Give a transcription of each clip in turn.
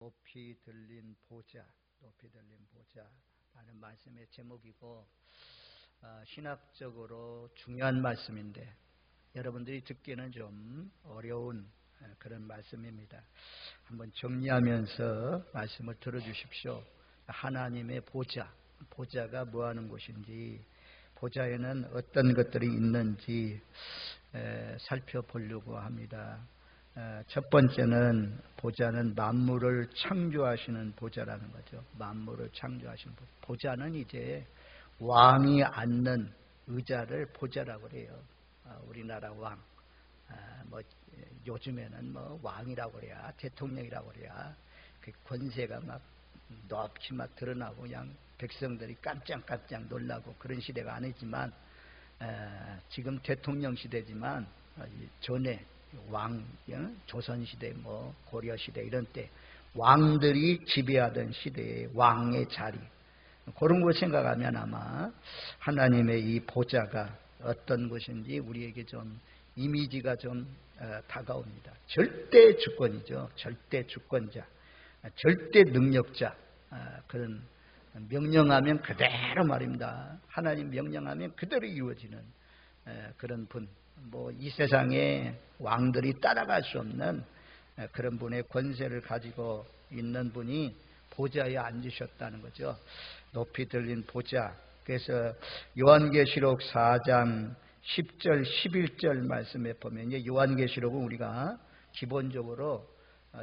높이 들린 보좌, 높이 들린 보좌라는 말씀의 제목이고 신학적으로 중요한 말씀인데 여러분들이 듣기는 좀 어려운 그런 말씀입니다. 한번 정리하면서 말씀을 들어주십시오. 하나님의 보좌, 보좌가 뭐하는 곳인지, 보좌에는 어떤 것들이 있는지 살펴보려고 합니다. 첫 번째는 보좌는 만물을 창조하시는 보좌라는 거죠. 만물을 창조하시는 보좌는 이제 왕이 앉는 의자를 보좌라고 그래요. 우리나라 왕, 요즘에는 왕이라고 그래야, 대통령이라고 그래야 그 권세가 막 높이 막 드러나고 그냥 백성들이 깜짝깜짝 놀라고 그런 시대가 아니지만, 지금 대통령 시대지만 전에 왕, 조선시대, 고려시대 이런 때 왕들이 지배하던 시대의 왕의 자리, 그런 걸 생각하면 아마 하나님의 이 보좌가 어떤 것인지 우리에게 좀 이미지가 좀 다가옵니다. 절대 주권이죠. 절대 주권자, 절대 능력자, 그런 명령하면 그대로 말입니다. 하나님 명령하면 그대로 이루어지는 그런 분, 이 세상에 왕들이 따라갈 수 없는 그런 분의 권세를 가지고 있는 분이 보좌에 앉으셨다는 거죠. 높이 들린 보좌. 그래서 요한계시록 4장 10절 11절 말씀에 보면, 요한계시록은 우리가 기본적으로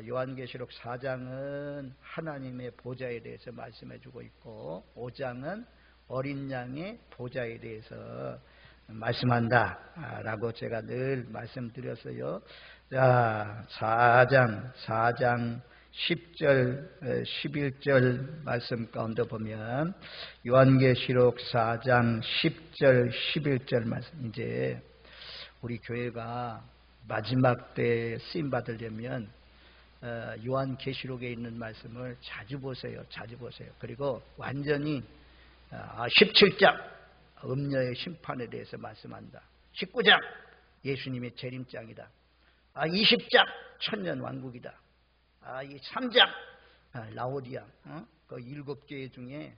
요한계시록 4장은 하나님의 보좌에 대해서 말씀해 주고 있고, 5장은 어린 양의 보좌에 대해서 말씀한다 라고 제가 늘 말씀드렸어요. 자, 4장 10절 11절 말씀 가운데 보면, 요한계시록 4장 10절 11절 말씀, 이제 우리 교회가 마지막 때 쓰임 받으려면 요한계시록에 있는 말씀을 자주 보세요. 자주 보세요. 그리고 완전히 17장 음녀의 심판에 대해서 말씀한다. 19장 예수님의 재림장이다. 20장 천년 왕국이다. 이 3장 라오디아, 그 7교회 중에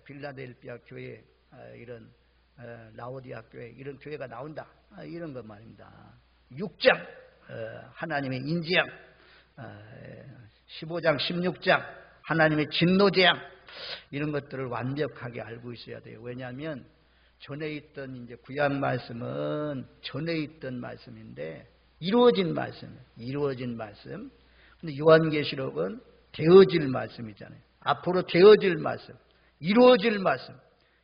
빌라델피아 교회, 이런 라오디아 교회, 이런 교회가 나온다. 이런 것 말입니다. 6장 하나님의 인지양, 15장 16장 하나님의 진노재앙, 이런 것들을 완벽하게 알고 있어야 돼요. 왜냐하면 전에 있던 이제 구약 말씀은 전에 있던 말씀인데 이루어진 말씀, 이루어진 말씀. 근데 요한계시록은 되어질 말씀이잖아요. 앞으로 되어질 말씀, 이루어질 말씀,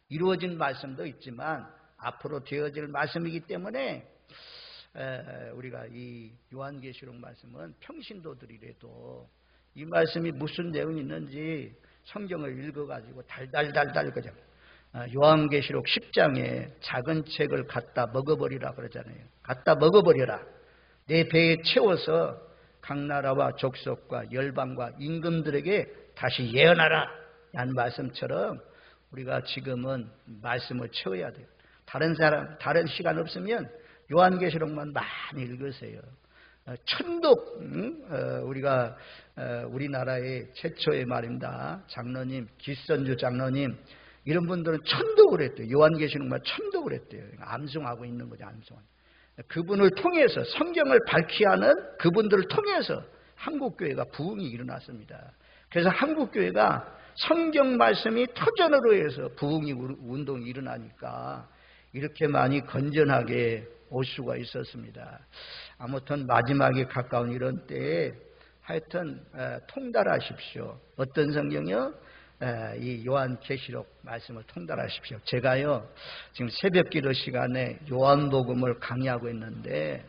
이루어진 말씀도 있지만 앞으로 되어질 말씀이기 때문에 우리가 이 요한계시록 말씀은 평신도들이라도 이 말씀이 무슨 내용이 있는지 성경을 읽어가지고 달달달달 그죠. 요한계시록 10장에 작은 책을 갖다 먹어버리라 그러잖아요. 갖다 먹어버려라. 내 배에 채워서 각 나라와 족속과 열방과 임금들에게 다시 예언하라 라는 말씀처럼 우리가 지금은 말씀을 채워야 돼요. 다른 시간 없으면 요한계시록만 많이 읽으세요. 천독, 우리가 우리나라의 최초의 말입니다. 장로님, 기선주 장로님, 이런 분들은 천독을 했대요. 요한계시록만 천독을 했대요. 암송하고 있는 거죠. 암송. 그분을 통해서, 성경을 밝히 하는 그분들을 통해서 한국교회가 부흥이 일어났습니다. 그래서 한국교회가 성경 말씀이 터전으로 해서 부흥이 운동이 일어나니까 이렇게 많이 건전하게 올 수가 있었습니다. 아무튼 마지막에 가까운 이런 때에 하여튼 통달하십시오. 어떤 성경이요? 이 요한계시록 말씀을 통달하십시오. 제가요 지금 새벽기도 시간에 요한복음을 강의하고 있는데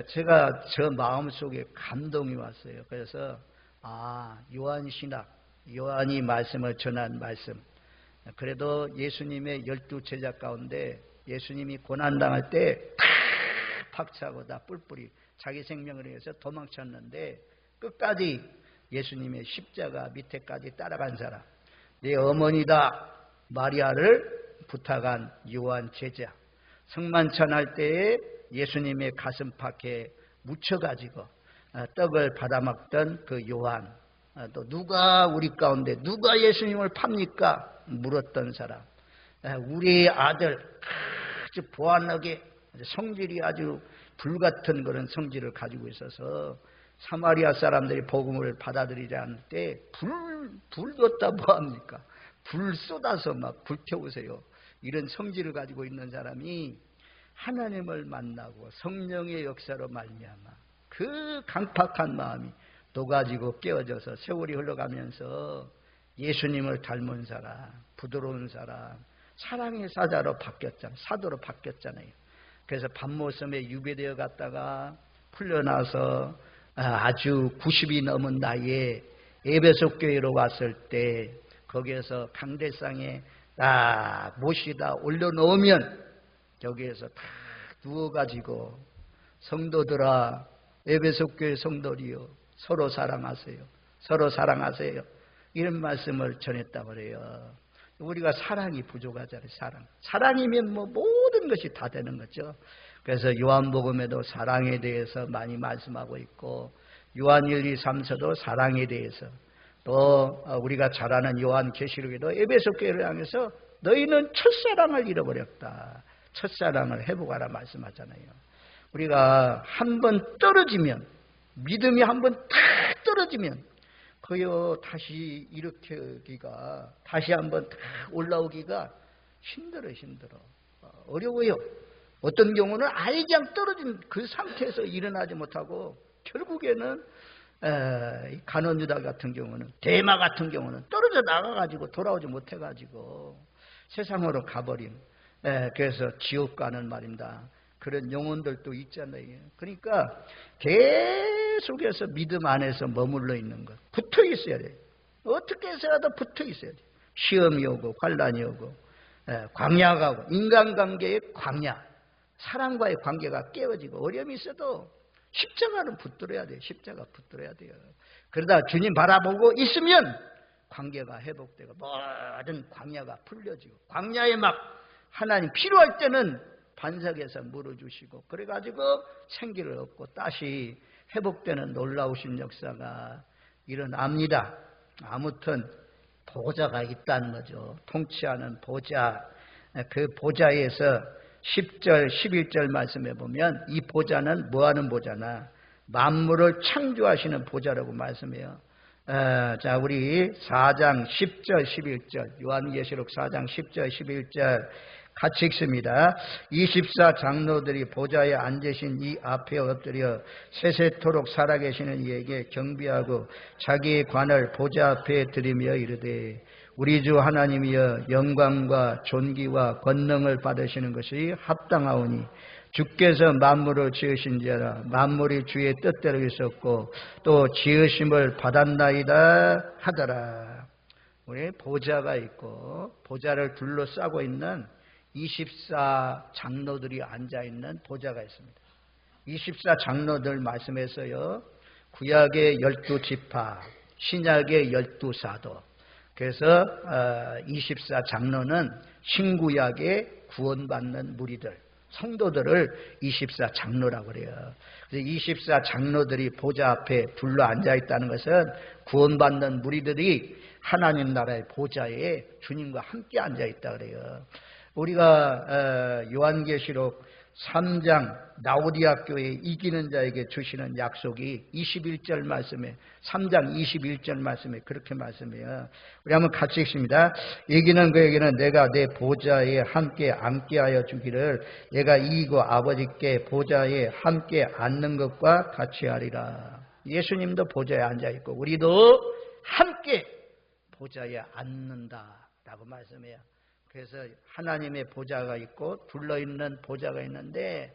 제가 저 마음속에 감동이 왔어요. 그래서 요한신학, 요한이 말씀을 전한 말씀, 그래도 예수님의 12제자 가운데 예수님이 고난당할 때 박차고 다 뿔뿔이 자기 생명을 위해서 도망쳤는데 끝까지 예수님의 십자가 밑에까지 따라간 사람, 내 어머니다 마리아를 부탁한 요한 제자, 성만찬할 때에 예수님의 가슴팍에 묻혀가지고 떡을 받아먹던 그 요한, 또 누가 우리 가운데 누가 예수님을 팝니까? 물었던 사람, 우리 아들 아주 보안하게 성질이 아주 불같은 그런 성질을 가지고 있어서 사마리아 사람들이 복음을 받아들이지 않을 때 불 뒀다 뭐합니까? 불 쏟아서 막 불태우세요. 이런 성질을 가지고 있는 사람이 하나님을 만나고 성령의 역사로 말미암아 그 강팍한 마음이 녹아지고 깨어져서 세월이 흘러가면서 예수님을 닮은 사람, 부드러운 사람, 사랑의 사자로 바뀌었잖아요. 사도로 바뀌었잖아요. 그래서 밤모섬에 유배되어 갔다가 풀려나서 아주 90이 넘은 나이에 에베소 교회로 왔을 때 거기에서 강대상에 딱 모시다 올려놓으면 여기에서 다 누워가지고 성도들아, 에베소 교회 성도리요, 서로 사랑하세요. 서로 사랑하세요. 이런 말씀을 전했다고 그래요. 우리가 사랑이 부족하잖아요. 사랑이면 뭐 모든 것이 다 되는 거죠. 그래서 요한복음에도 사랑에 대해서 많이 말씀하고 있고 요한 1, 2, 3서도 사랑에 대해서, 또 우리가 잘 아는 요한계시록에도 에베소 교회를 향해서 너희는 첫사랑을 잃어버렸다. 첫사랑을 회복하라 말씀하잖아요. 우리가 한번 떨어지면, 믿음이 한번 탁 떨어지면 그요 다시 일으키기가, 다시 한번 탁 올라오기가 힘들어. 어려워요. 어떤 경우는 아예 그냥 떨어진 그 상태에서 일어나지 못하고 결국에는 가룟유다 같은 경우는, 데마 같은 경우는 떨어져 나가가지고 돌아오지 못해가지고 세상으로 가버린, 그래서 지옥 가는 말입니다. 그런 영혼들도 있잖아요. 그러니까 계속해서 믿음 안에서 머물러 있는 것, 붙어 있어야 돼요. 어떻게 해서라도 붙어 있어야 돼요. 시험이 오고 환란이 오고 광야가 오고, 인간관계의 광야, 사랑과의 관계가 깨어지고 어려움이 있어도 십자가는 붙들어야 돼요. 십자가 붙들어야 돼요. 그러다 주님 바라보고 있으면 관계가 회복되고 모든 광야가 풀려지고, 광야에 막 하나님 필요할 때는 반석에서 물어주시고, 그래가지고 생기를 얻고 다시 회복되는 놀라우신 역사가 일어납니다. 아무튼 보좌가 있다는 거죠. 통치하는 보좌. 그 보좌에서 10절 11절 말씀해 보면 이 보좌는 뭐하는 보좌나 만물을 창조하시는 보좌라고 말씀해요. 자, 우리 4장 10절 11절, 요한계시록 4장 10절 11절 같이 읽습니다. 24 장로들이 보좌에 앉으신 이 앞에 엎드려 세세토록 살아계시는 이에게 경배하고 자기의 관을 보좌 앞에 드리며 이르되, 우리 주 하나님이여, 영광과 존귀와 권능을 받으시는 것이 합당하오니 주께서 만물을 지으신지라. 만물이 주의 뜻대로 있었고 또 지으심을 받았나이다 하더라. 우리 보좌가 있고 보좌를 둘러싸고 있는 24 장로들이 앉아있는 보좌가 있습니다. 24 장로들 말씀에서요, 구약의 12지파, 신약의 12사도. 그래서 24 장로는 신구약의 구원받는 무리들, 성도들을 24 장로라고 그래요. 그래서 24 장로들이 보좌 앞에 둘러 앉아있다는 것은 구원받는 무리들이 하나님 나라의 보좌에 주님과 함께 앉아있다 그래요. 우리가 요한계시록 3장 라오디아 교회 이기는 자에게 주시는 약속이 21절 말씀에, 3장 21절 말씀에 그렇게 말씀해요. 우리 한번 같이 읽습니다. 이기는 그에게는 내가 내 보좌에 함께 앉게 하여 주기를, 내가 이기고 아버지께 보좌에 함께 앉는 것과 같이 하리라. 예수님도 보좌에 앉아있고 우리도 함께 보좌에 앉는다라고 말씀해요. 그래서 하나님의 보좌가 있고 둘러있는 보좌가 있는데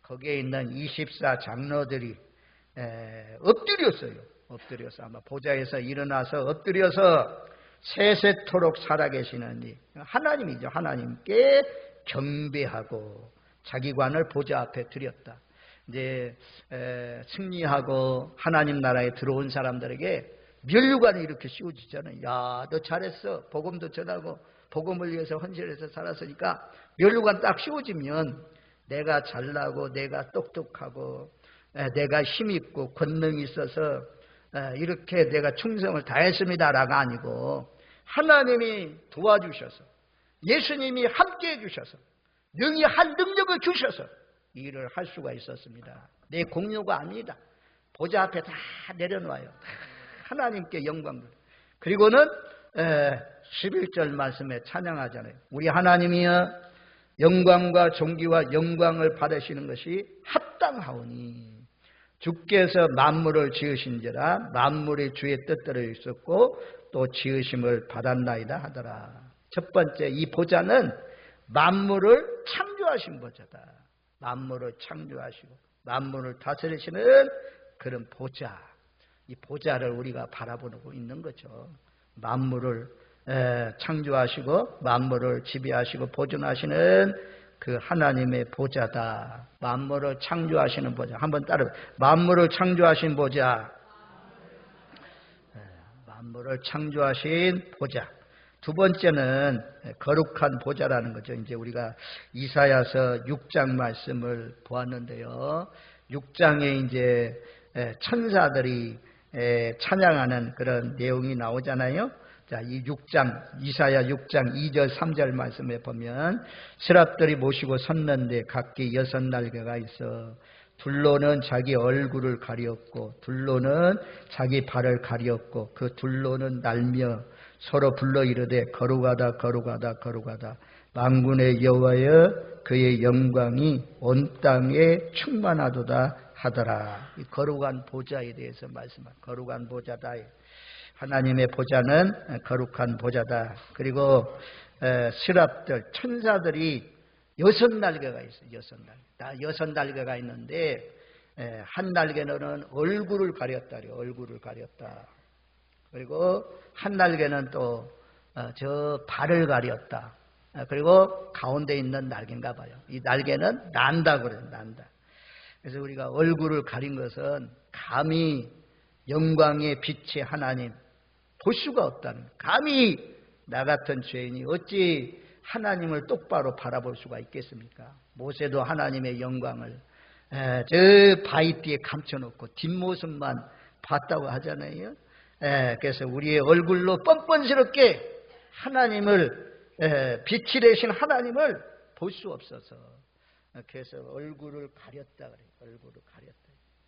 거기에 있는 24 장로들이 엎드렸어요. 엎드려서 아마 보좌에서 일어나서 엎드려서 세세토록 살아계시는 이 하나님이죠. 하나님께 경배하고 자기 관을 보좌 앞에 드렸다. 이제 승리하고 하나님 나라에 들어온 사람들에게 면류관이 이렇게 씌워지잖아요. 야, 너 잘했어. 복음도 전하고 복음을 위해서 헌신해서 살았으니까 면류관 딱 씌워지면 내가 잘나고 내가 똑똑하고 내가 힘있고 권능이 있어서 이렇게 내가 충성을 다했습니다라가 아니고 하나님이 도와주셔서 예수님이 함께해 주셔서 능히 할 능력을 주셔서 이 일을 할 수가 있었습니다. 내 공로가 아닙니다. 보좌 앞에 다 내려놓아요. 하나님께 영광. 그리고는 11절 말씀에 찬양하잖아요. 우리 하나님이여 영광과 존귀와 영광을 받으시는 것이 합당하오니 주께서 만물을 지으신지라 만물이 주의 뜻대로 있었고 또 지으심을 받았나이다 하더라. 첫 번째 이 보좌는 만물을 창조하신 보좌다. 만물을 창조하시고 만물을 다스리시는 그런 보좌. 이 보좌를 우리가 바라보고 있는 거죠. 만물을 창조하시고 만물을 지배하시고 보존하시는 그 하나님의 보좌다. 만물을 창조하시는 보좌. 한번 따라해. 만물을 창조하신 보좌. 만물을 창조하신 보좌. 두 번째는 거룩한 보좌라는 거죠. 이제 우리가 이사야서 6장 말씀을 보았는데요. 6장에 이제 천사들이 찬양하는 그런 내용이 나오잖아요. 자, 이 6장, 이사야 6장 2절 3절 말씀에 보면 스랍들이 모시고 섰는데 각기 6날개가 있어 둘로는 자기 얼굴을 가리었고 둘로는 자기 발을 가리었고 그 둘로는 날며 서로 불러 이르되 거룩하다 거룩하다 거룩하다 만군의 여호와여 그의 영광이 온 땅에 충만하도다 하더라. 이 거룩한 보좌에 대해서 말씀합니다. 거룩한 보좌다. 하나님의 보좌는 거룩한 보좌다. 그리고 스랍들 천사들이 6날개가 있어요. 6날개. 6날개가 있는데 한 날개는 얼굴을 가렸다. 얼굴을 가렸다. 그리고 한 날개는 또 저 발을 가렸다. 그리고 가운데 있는 날개인가 봐요. 이 날개는 난다 그래요. 난다. 그래서 우리가 얼굴을 가린 것은 감히 영광의 빛의 하나님 볼 수가 없다는 거예요. 감히 나 같은 죄인이 어찌 하나님을 똑바로 바라볼 수가 있겠습니까? 모세도 하나님의 영광을 저 바위뒤에 감춰놓고 뒷모습만 봤다고 하잖아요. 그래서 우리의 얼굴로 뻔뻔스럽게 하나님을 빛이 되신 하나님을 볼 수 없어서 그래서 얼굴을 가렸다 그래요. 얼굴을 가렸다.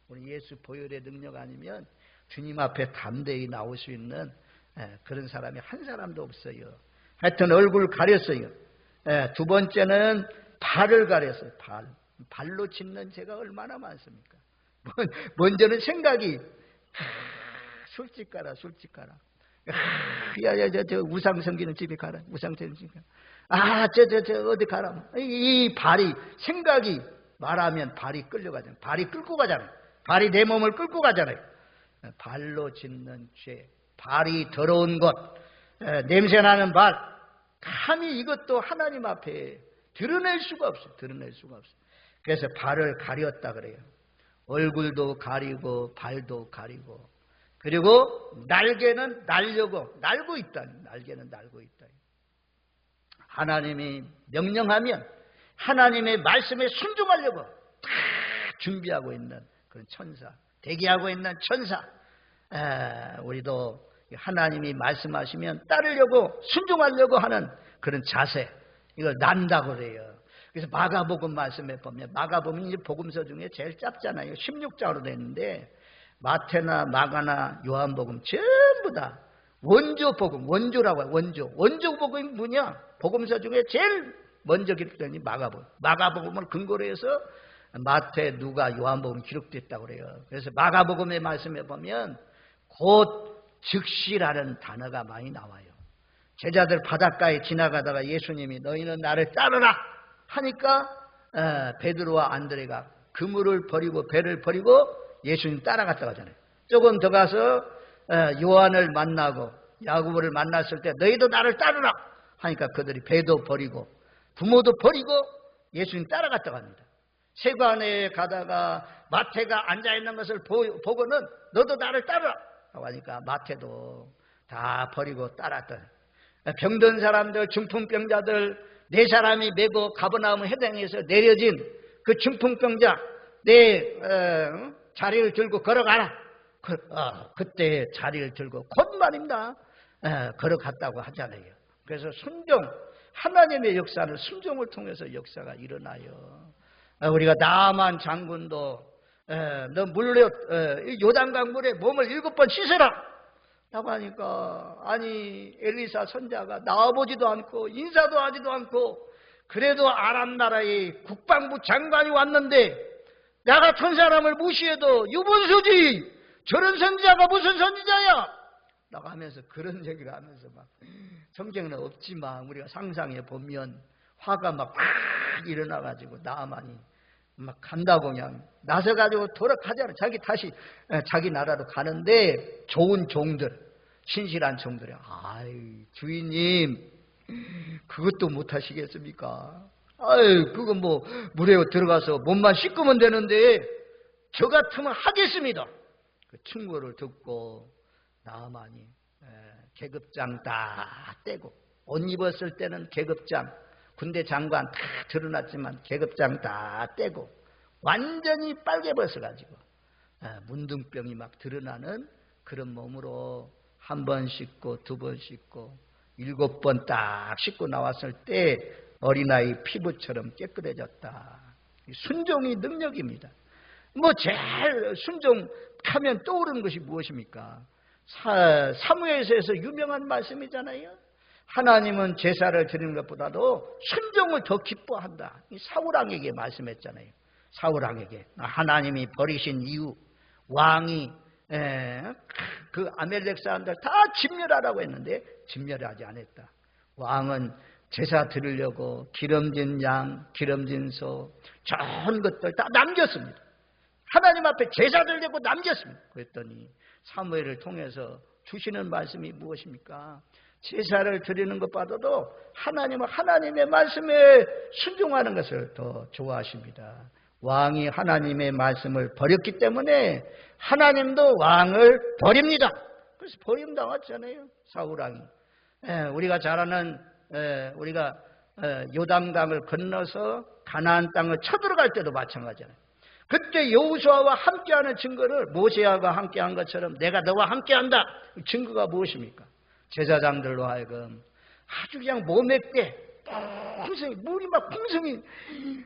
우리 예수 보혈의 능력 아니면 주님 앞에 담대히 나올 수 있는 그런 사람이 한 사람도 없어요. 하여튼 얼굴을 가렸어요. 두 번째는 발을 가렸어요. 발로 짚는 죄가 얼마나 많습니까? 먼저는 생각이 술집 가라. 야야 저 우상 섬기는 집에 가라. 우상 섬기는 집에 가라. 저 어디 가라. 이 발이 생각이 말하면 발이 끌려가잖아요. 발이 끌고 가잖아요. 발이 내 몸을 끌고 가잖아요. 발로 짓는 죄, 발이 더러운 것, 냄새나는 발, 감히 이것도 하나님 앞에 드러낼 수가 없어요. 드러낼 수가 없어요. 그래서 발을 가렸다 그래요. 얼굴도 가리고 발도 가리고 그리고 날개는 날고 있다. 날개는 날고 있다. 하나님이 명령하면 하나님의 말씀에 순종하려고 다 준비하고 있는 그런 천사, 대기하고 있는 천사. 우리도 하나님이 말씀하시면 따르려고 순종하려고 하는 그런 자세, 이걸 난다고 그래요. 그래서 마가복음 말씀에 보면 마가복음이 복음서 중에 제일 짧잖아요. 16장으로 되는데 마태나 마가나 요한복음 전부 다 원조 복음, 원조라고 해요. 원조 복음이 뭐냐? 복음서 중에 제일 먼저 기록되니 마가복음을 근거로 해서 마태, 누가, 요한복음이 기록됐다고 그래요. 그래서 마가복음의 말씀에 보면 곧 즉시라는 단어가 많이 나와요. 제자들 바닷가에 지나가다가 예수님이 너희는 나를 따르라 하니까 베드로와 안드레가 그물을 버리고 배를 버리고 예수님 따라갔다고 하잖아요. 조금 더 가서 요한을 만나고 야고보를 만났을 때 너희도 나를 따르라 하니까 그들이 배도 버리고 부모도 버리고 예수님 따라갔다고 합니다. 세관에 가다가 마태가 앉아있는 것을 보고는 너도 나를 따르라 하니까 마태도 다 버리고 따랐다. 병든 사람들, 중풍병자들 4사람이 메고 가버나움 해당에서 내려진 그 중풍병자, 자리를 들고 걸어가라. 그때 자리를 들고 곧 말입니다. 걸어갔다고 하잖아요. 그래서 순종, 하나님의 역사는 순종을 통해서 역사가 일어나요. 우리가 나만 장군도 너 물로 요단강 물에 몸을 7번 씻어라 라고 하니까, 아니 엘리사 선자가 나와보지도 않고 인사도 하지도 않고, 그래도 아람 나라의 국방부 장관이 왔는데 나 같은 사람을 무시해도 유분수지, 저런 선지자가 무슨 선지자야 라고 하면서 그런 얘기를 하면서 막, 성경은 없지만 우리가 상상해 보면 화가 막 일어나가지고 나만이 막 간다고 그냥 나서가지고 돌아가자는, 다시 자기 나라로 가는데 좋은 종들, 신실한 종들이, 아이 주인님 그것도 못하시겠습니까? 아유 그거 뭐 물에 들어가서 몸만 씻으면 되는데 저 같으면 하겠습니다. 그 충고를 듣고 나만이 계급장 다 떼고, 옷 입었을 때는 계급장, 군대 장관 다 드러났지만 계급장 다 떼고 완전히 빨개 벗어가지고 문둥병이 막 드러나는 그런 몸으로 한 번 씻고 두 번 씻고 7번 딱 씻고 나왔을 때 어린아이 피부처럼 깨끗해졌다. 순종이 능력입니다. 뭐 제일 순종하면 떠오르는 것이 무엇입니까? 사무엘서에서 유명한 말씀이잖아요. 하나님은 제사를 드리는 것보다도 순종을 더 기뻐한다. 사울왕에게 말씀했잖아요. 사울왕에게 하나님이 버리신 이유, 왕이 그 아멜렉 사람들 다 진멸하라고 했는데 진멸하지 않았다. 왕은 제사 드리려고 기름진 양, 기름진 소, 좋은 것들 다 남겼습니다. 하나님 앞에 제사 드리려고 남겼습니다. 그랬더니 사무엘을 통해서 주시는 말씀이 무엇입니까? 제사를 드리는 것보다도 하나님은 하나님의 말씀에 순종하는 것을 더 좋아하십니다. 왕이 하나님의 말씀을 버렸기 때문에 하나님도 왕을 버립니다. 그래서 버림당했잖아요, 사울왕이. 우리가 잘 아는 우리가 요단강을 건너서 가나안 땅을 쳐들어갈 때도 마찬가지잖아요. 그때 여호수아와 함께하는 증거를 모세와 함께한 것처럼 내가 너와 함께한다. 증거가 무엇입니까? 제사장들로 하여금 아주 그냥 몸에 때 풍성이, 물이 막 풍성이,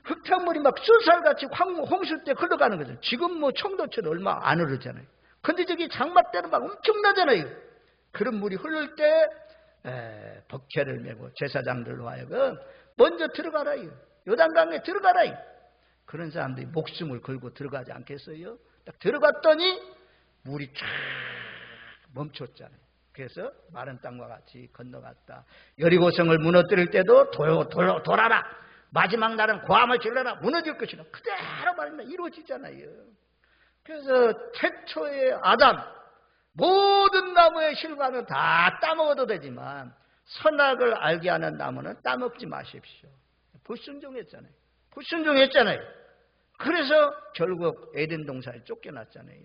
흙탕물이 막 sul살같이 홍수 때 흘러가는 거죠. 지금 뭐 청도처럼 얼마 안 흐르잖아요. 근데 저기 장마 때는 막 엄청나잖아요. 그런 물이 흐를 때 법궤를 메고 제사장들로 하여금 먼저 들어가라요. 요단강에 들어가라요. 그런 사람들이 목숨을 걸고 들어가지 않겠어요? 딱 들어갔더니 물이 쫙 멈췄잖아요. 그래서 마른 땅과 같이 건너갔다. 여리고성을 무너뜨릴 때도 돌아라. 마지막 날은 고함을 질러라. 무너질 것이라. 그대로 말입니다. 이루어지잖아요. 그래서 최초의 아담, 모든 나무의 실과는 다 따먹어도 되지만 선악을 알게 하는 나무는 따먹지 마십시오. 불순종했잖아요. 그래서 결국 에덴 동산에 쫓겨났잖아요.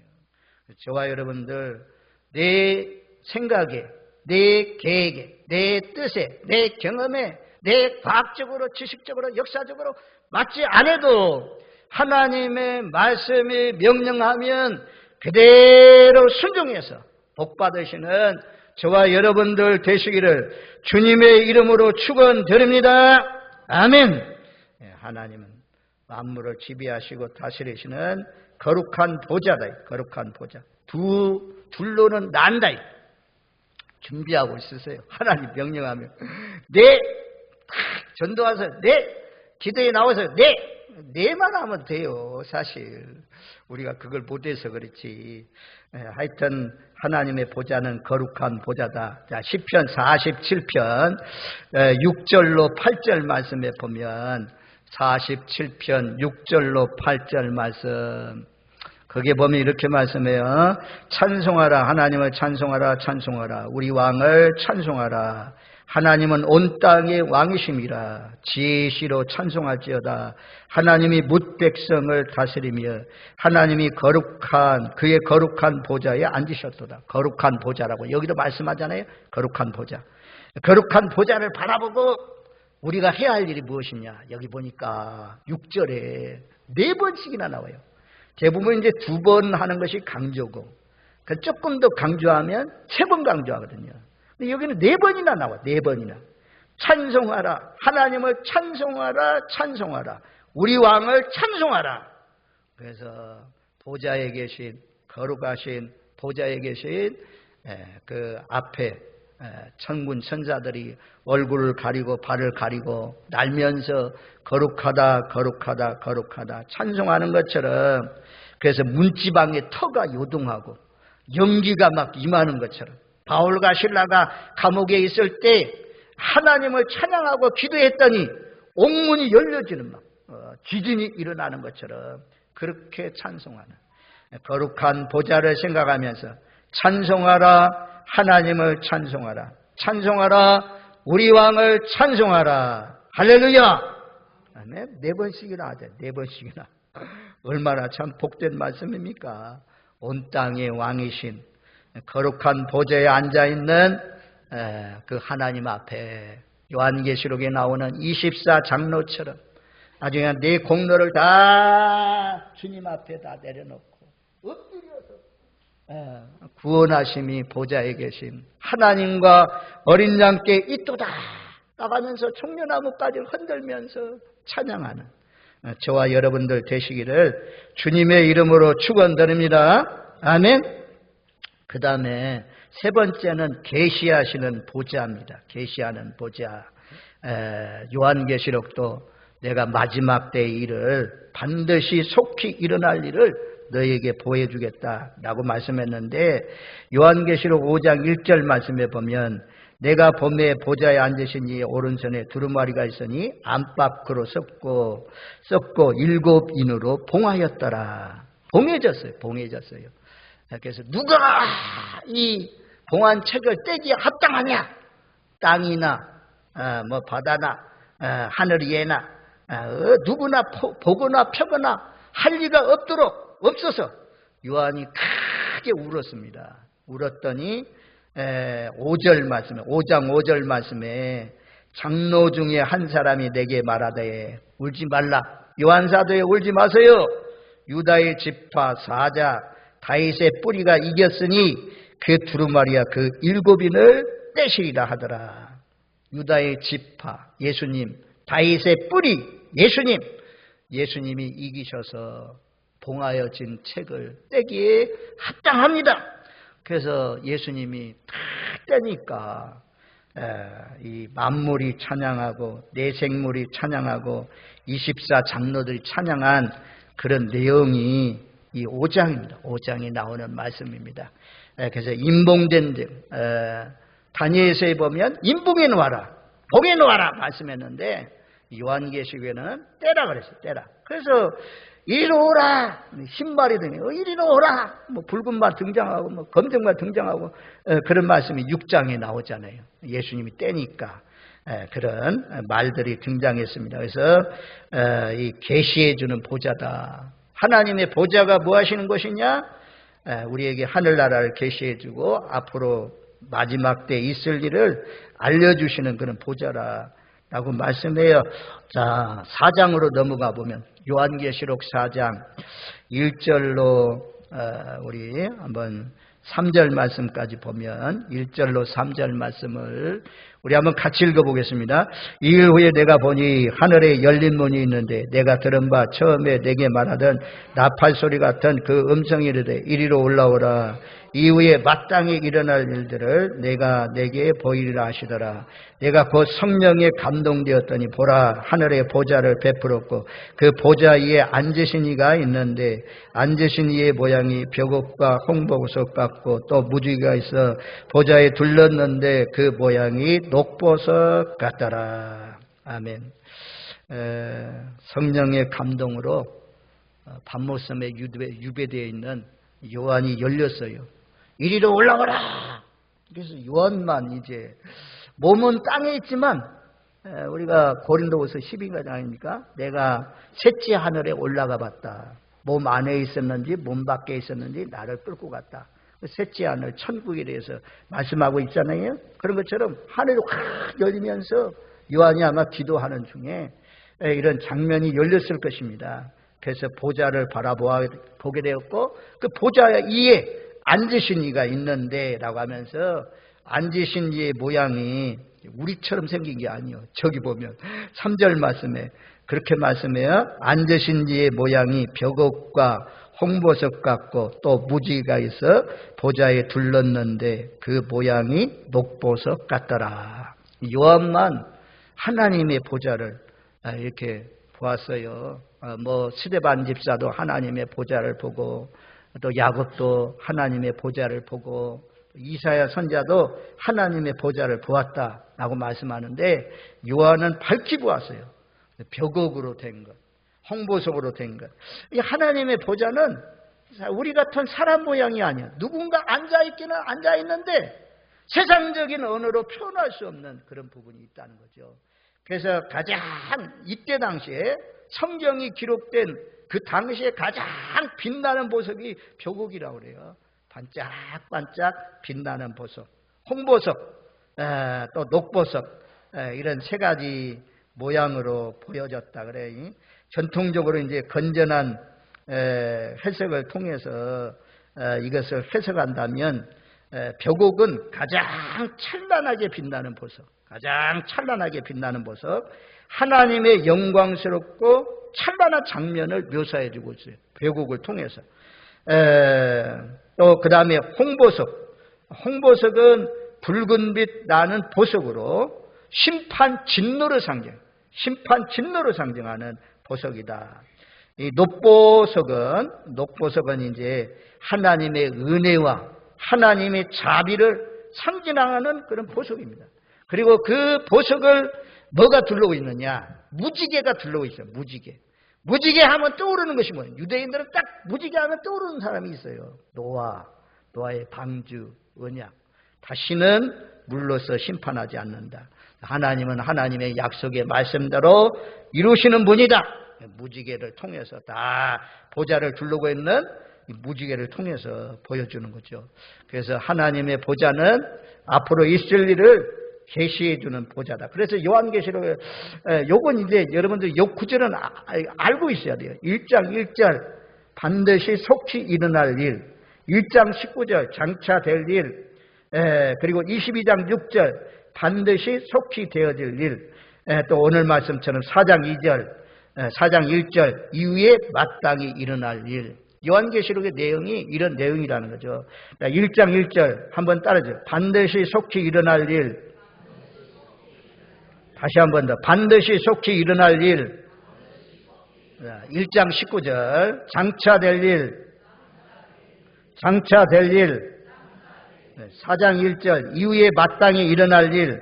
저와 여러분들, 내 생각에, 내 계획에, 내 뜻에, 내 경험에, 내 과학적으로, 지식적으로, 역사적으로 맞지 않아도 하나님의 말씀이 명령하면 그대로 순종해서 복 받으시는 저와 여러분들 되시기를 주님의 이름으로 축원드립니다. 아멘. 하나님은 만물을 지배하시고 다스리시는 거룩한 보좌다. 거룩한 보좌. 둘로는 난다. 준비하고 있으세요. 하나님 명령하면 전도하세요. 기도에 나와서 네만 하면 돼요. 사실 우리가 그걸 못해서 그렇지. 하여튼 하나님의 보좌는 거룩한 보좌다. 자, 시편 47편 6절로 8절 말씀에 보면 47편 6절로 8절 말씀, 거기에 보면 이렇게 말씀해요. 찬송하라. 하나님을 찬송하라. 찬송하라. 우리 왕을 찬송하라. 하나님은 온 땅의 왕이심이라. 지혜시로 찬송할지어다. 하나님이 뭇 백성을 다스리며 하나님이 그의 거룩한 보좌에 앉으셨도다. 거룩한 보좌라고 여기도 말씀하잖아요. 거룩한 보좌. 거룩한 보좌를 바라보고 우리가 해야 할 일이 무엇이냐. 여기 보니까 6절에 4번씩이나 나와요. 대부분 이제 2번 하는 것이 강조고, 조금 더 강조하면 3번 강조하거든요. 근데 여기는 4번이나 나와, 4번이나. 찬송하라. 하나님을 찬송하라, 찬송하라. 우리 왕을 찬송하라. 그래서 보좌에 계신, 거룩하신 보좌에 계신 그 앞에 천군 천사들이 얼굴을 가리고 발을 가리고 날면서 거룩하다, 거룩하다, 거룩하다 찬송하는 것처럼, 그래서 문지방에 터가 요동하고 연기가 막 임하는 것처럼, 바울과 실라가 감옥에 있을 때 하나님을 찬양하고 기도했더니 옥문이 열려지는 막 지진이 일어나는 것처럼 그렇게 찬송하는, 거룩한 보좌를 생각하면서 찬송하라, 하나님을 찬송하라, 찬송하라, 우리 왕을 찬송하라. 할렐루야. 아멘. 4번씩이나 하자. 4번씩이나. 얼마나 참 복된 말씀입니까? 온 땅의 왕이신 거룩한 보좌에 앉아있는 그 하나님 앞에 요한계시록에 나오는 24장로처럼 아주 그냥 내 공로를 다 주님 앞에 다 내려놓고 엎드려서 구원하심이 보좌에 계신 하나님과 어린 양께 있도다 나가면서 청려나무까지 흔들면서 찬양하는 저와 여러분들 되시기를 주님의 이름으로 축원드립니다. 아멘. 그 다음에 3번째는 계시하시는 보좌입니다. 계시하는 보좌. 요한계시록도 내가 마지막 때의 일을 반드시 속히 일어날 일을 너에게 보여주겠다라고 말씀했는데, 요한계시록 5장 1절 말씀에 보면 내가 봄에 보좌에 앉으신 이의 오른손에 두루마리가 있으니 안팎으로 썩고 7인으로 봉하였더라. 봉해졌어요. 봉해졌어요. 그래서 누가 이 봉한 책을 떼기에 합당하냐? 땅이나 뭐 바다나 하늘 위에나 누구나 보거나 펴거나 할 리가 없어서 요한이 크게 울었습니다. 울었더니 5절 말씀에 5장 5절 말씀에 장로 중에 한 사람이 내게 말하되 울지 말라. 요한사도에 울지 마세요. 유다의 지파 사자 다윗의 뿌리가 이겼으니 그 두루마리와 그 7인을 떼시리라 하더라. 유다의 지파 예수님, 다윗의 뿌리 예수님이 이기셔서 봉하여진 책을 떼기에 합당합니다. 그래서 예수님이 다 떼니까 이 만물이 찬양하고 내생물이 찬양하고 24장로들이 찬양한 그런 내용이 이 5장입니다. 5장에 나오는 말씀입니다. 그래서 임봉된 등 다니엘서에 보면 임봉해 놓아라, 봉해 놓아라 말씀했는데 요한계시록에는 떼라 그랬어요. 떼라. 그래서 이리로 오라, 흰말이더니 이리로 오라, 뭐 붉은 말 등장하고 뭐 검정 말 등장하고 그런 말씀이 6장에 나오잖아요. 예수님이 떼니까 그런 말들이 등장했습니다. 그래서 이 계시해 주는 보좌다. 하나님의 보좌가 뭐 하시는 것이냐? 우리에게 하늘나라를 계시해 주고 앞으로 마지막 때 있을 일을 알려주시는 그런 보좌라고 말씀해요. 자, 4장으로 넘어가 보면 요한계시록 4장 1절로 우리 한번 3절 말씀까지 보면 1절로 3절 말씀을 우리 한번 같이 읽어보겠습니다. 이일 후에 내가 보니 하늘에 열린 문이 있는데 내가 들은 바 처음에 내게 말하던 나팔 소리 같은 그 음성이 이르되 이리로 올라오라. 이후에 마땅히 일어날 일들을 내가 내게 보이리라 하시더라. 내가 곧 성령에 감동되었더니 보라, 하늘의 보좌를 베풀었고 그 보좌 위에 앉으신 이가 있는데 앉으신 이의 모양이 벽옥과 홍보석 같고 또 무지개가 있어 보좌에 둘렀는데 그 모양이 녹보석 같더라. 아멘. 성령의 감동으로 밤모섬에 유배되어 있는 요한이 열렸어요. 이리로 올라오라. 그래서 요한만 이제 몸은 땅에 있지만 우리가 고린도후서 12장 아닙니까? 내가 셋째 하늘에 올라가 봤다. 몸 안에 있었는지 몸 밖에 있었는지 나를 끌고 갔다. 셋째 하늘 천국에 대해서 말씀하고 있잖아요. 그런 것처럼 하늘이 확 열리면서 요한이 아마 기도하는 중에 이런 장면이 열렸을 것입니다. 그래서 보좌를 바라보게 되었고 그 보좌 위에 앉으신 이가 있는데 라고 하면서 앉으신 이의 모양이 우리처럼 생긴 게 아니에요. 저기 보면 3절 말씀에 그렇게 말씀해요. 앉으신 이의 모양이 벽옥과 홍보석 같고 또 무지가 있어 보좌에 둘렀는데 그 모양이 녹보석 같더라. 요한만 하나님의 보좌를 이렇게 보았어요. 뭐 스데반 집사도 하나님의 보좌를 보고 또 야곱도 하나님의 보좌를 보고 이사야 선지자도 하나님의 보좌를 보았다라고 말씀하는데 요한은 밝히 보았어요. 벽옥으로 된 것, 홍보석으로 된 것. 이 하나님의 보좌는 우리 같은 사람 모양이 아니야. 누군가 앉아있기는 앉아있는데 세상적인 언어로 표현할 수 없는 그런 부분이 있다는 거죠. 그래서 가장 이때 당시에 성경이 기록된 그 당시에 가장 빛나는 보석이 벽옥이라고 그래요. 반짝반짝 빛나는 보석, 홍보석, 또 녹보석, 이런 세 가지 모양으로 보여졌다 그래. 전통적으로 이제 건전한 해석을 통해서 이것을 해석한다면 벽옥은 가장 찬란하게 빛나는 보석, 가장 찬란하게 빛나는 보석, 하나님의 영광스럽고 찬란한 장면을 묘사해 주고 있어요. 벽옥을 통해서. 또 그 다음에 홍보석은 붉은빛 나는 보석으로 심판 진노를 상정하는 보석이다. 이 녹보석은 이제 하나님의 은혜와 하나님의 자비를 상징하는 그런 보석입니다. 그리고 그 보석을 뭐가 둘러오고 있느냐? 무지개가 둘러오고 있어요. 무지개 하면 떠오르는 것이 뭐예요? 유대인들은 딱 무지개 하면 떠오르는 사람이 있어요. 노아의 방주, 언약. 다시는 물로서 심판하지 않는다. 하나님은 하나님의 약속의 말씀대로 이루시는 분이다. 무지개를 통해서 다 보좌를 둘러고 있는 무지개를 통해서 보여주는 거죠. 그래서 하나님의 보좌는 앞으로 있을 일을 계시해 주는 보좌다. 그래서 요한계시록에 요건 이제 여러분들 요 구절은 알고 있어야 돼요. 1장 1절 반드시 속히 일어날 일, 1장 19절 장차될 일, 그리고 22장 6절 반드시 속히 되어질 일, 또 오늘 말씀처럼 4장 2절, 4장 1절 이후에 마땅히 일어날 일. 요한계시록의 내용이 이런 내용이라는 거죠. 1장 1절 한번 따라줘. 반드시 속히 일어날 일. 다시 한 번 더. 반드시 속히 일어날 일. 1장 19절 장차될 일. 4장 1절 이후에 마땅히 일어날 일.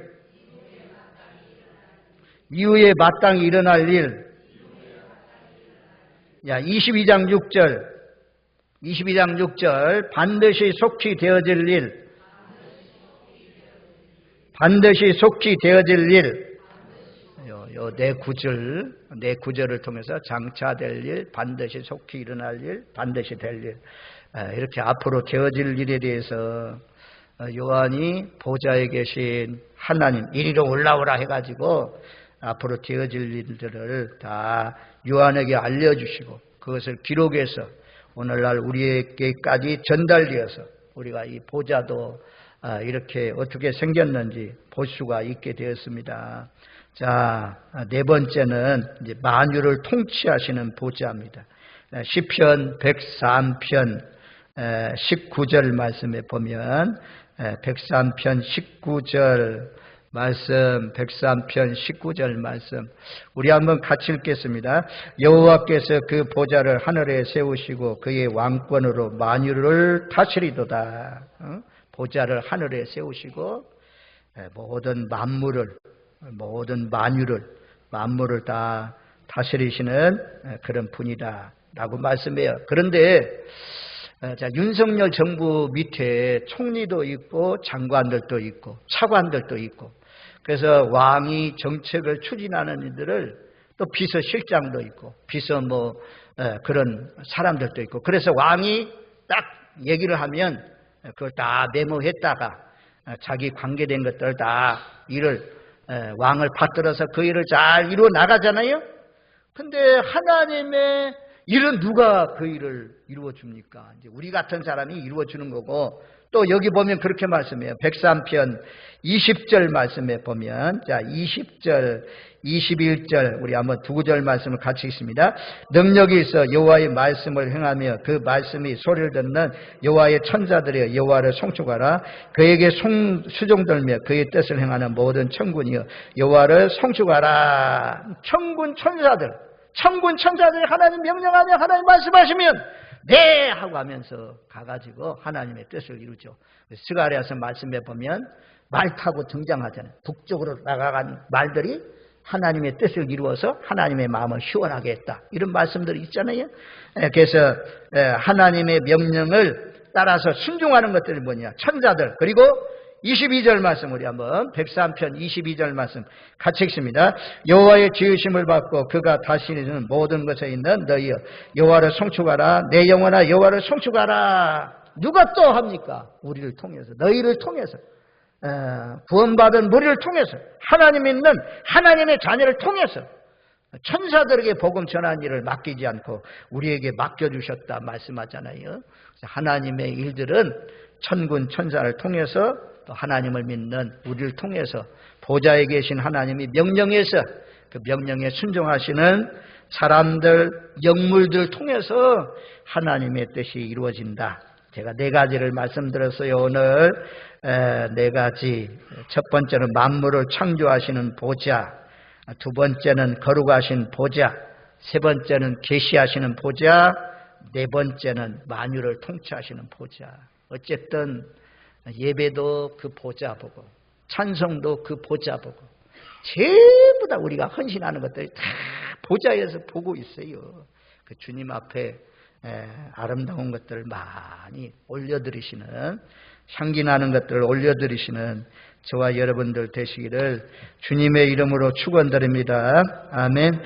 이후에 마땅히 일어날 일. 22장 6절 반드시 속히 되어질 일. 반드시 속히 되어질 일. 요 네 구절을 통해서 장차될 일, 반드시 속히 일어날 일, 반드시 될 일, 이렇게 앞으로 되어질 일에 대해서 요한이 보좌에 계신 하나님 이리로 올라오라 해가지고 앞으로 되어질 일들을 다 요한에게 알려주시고 그것을 기록해서 오늘날 우리에게까지 전달되어서 우리가 이 보좌도 이렇게 어떻게 생겼는지 볼 수가 있게 되었습니다. 자, 네 번째는 이제 만유를 통치하시는 보좌입니다. 시편 103편 19절 말씀에 보면 103편 19절 말씀, 103편 19절 말씀 우리 한번 같이 읽겠습니다. 여호와께서 그 보좌를 하늘에 세우시고 그의 왕권으로 만유를 다스리도다. 보좌를 하늘에 세우시고 모든 만유를 다 다스리시는 그런 분이다 라고 말씀해요. 그런데 자, 윤석열 정부 밑에 총리도 있고 장관들도 있고 차관들도 있고 그래서 왕이 정책을 추진하는 이들을 또 비서실장도 있고 그런 사람들도 있고 그래서 왕이 딱 얘기를 하면 그걸 다 메모했다가 자기 관계된 것들 다 일을 왕을 받들어서 그 일을 잘 이루어 나가잖아요. 근데 하나님의 일은 누가 그 일을 이루어 줍니까? 이제 우리 같은 사람이 이루어 주는 거고, 또 여기 보면 그렇게 말씀해요. 103편 20절 말씀에 보면, 자, 20절, 21절, 우리 한번 두 구절 말씀을 같이 읽습니다. 능력이 있어 여호와의 말씀을 행하며 그 말씀이 소리를 듣는 여호와의 천사들이여 여호와를 송축하라. 그에게 수종들며 그의 뜻을 행하는 모든 천군이여 여호와를 송축하라. 천군 천사들이 하나님 명령하며 하나님 말씀하시면 네 하고 하면서 가가지고 하나님의 뜻을 이루죠. 스가랴서 말씀에 보면 말 타고 등장하잖아요. 북쪽으로 나가간 말들이 하나님의 뜻을 이루어서 하나님의 마음을 시원하게 했다. 이런 말씀들이 있잖아요. 그래서 하나님의 명령을 따라서 순종하는 것들이 뭐냐? 천사들. 그리고 22절 말씀 우리 한번 103편 22절 말씀 같이 읽습니다. 여호와의 지으심을 받고 그가 다스리는 모든 것에 있는 너희여 여호와를 송축하라. 내 영혼아 여호와를 송축하라. 누가 또 합니까? 우리를 통해서, 너희를 통해서, 구원받은 우리를 통해서, 하나님 있는 하나님의 자녀를 통해서 천사들에게 복음 전하는 일을 맡기지 않고 우리에게 맡겨주셨다 말씀하잖아요. 하나님의 일들은 천군 천사를 통해서 또 하나님을 믿는 우리를 통해서 보좌에 계신 하나님이 명령해서 그 명령에 순종하시는 사람들, 영물들을 통해서 하나님의 뜻이 이루어진다. 제가 네 가지를 말씀드렸어요. 오늘 네 가지. 첫 번째는 만물을 창조하시는 보좌, 두 번째는 거룩하신 보좌, 세 번째는 계시하시는 보좌, 네 번째는 만유를 통치하시는 보좌. 어쨌든 예배도 그 보좌 보고 찬송도 그 보좌 보고 전부 다 우리가 헌신하는 것들이 다 보좌에서 보고 있어요. 그 주님 앞에 아름다운 것들을 많이 올려드리시는, 향기 나는 것들을 올려드리시는 저와 여러분들 되시기를 주님의 이름으로 축원드립니다. 아멘.